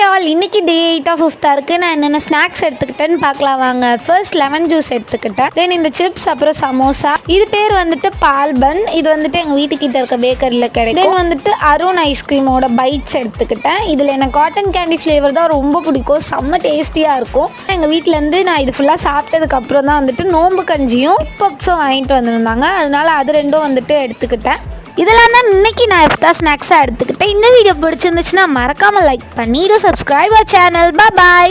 All இன்னைக்கு டே 8 of 5 இருக்குது. நான் என்னென்ன ஸ்நாக்ஸ் எடுத்துக்கிட்டேன்னு பார்க்கலாம் வாங்க. ஃபர்ஸ்ட் லெமன் ஜூஸ் எடுத்துக்கிட்டேன். தென் இந்த சிப்ஸ், அப்புறம் சமோசா. இது பேர் வந்துட்டு பால் பன். இது வந்துட்டு எங்கள் வீட்டுக்கிட்ட இருக்க பேக்கரியில் கிடைக்கும். தென் வந்துட்டு அருண் ஐஸ்கிரீமோட பைட்ஸ் எடுத்துக்கிட்டேன். இதில் எனக்கு காட்டன் கேண்டி ஃப்ளேவர் தான் ரொம்ப பிடிக்கும். செம்ம டேஸ்டியாக இருக்கும். எங்கள் வீட்டிலேருந்து நான் இது ஃபுல்லாக சாப்பிட்டதுக்கப்புறம் தான் வந்துட்டு நோம்பு கஞ்சியும் பப்ஸும் வாங்கிட்டு வந்திருந்தாங்க. அதனால அது ரெண்டும் வந்துட்டு எடுத்துக்கிட்டேன். இதெல்லாம் தான் இன்னைக்கு நான் எப்போ ஸ்நாக்ஸாக எடுத்துக்கிட்டேன். இந்த வீடியோ பிடிச்சிருந்துச்சுன்னா மறக்காமல் லைக் பண்ணிடு, சப்ஸ்கிரைப் சேனல். பாய்.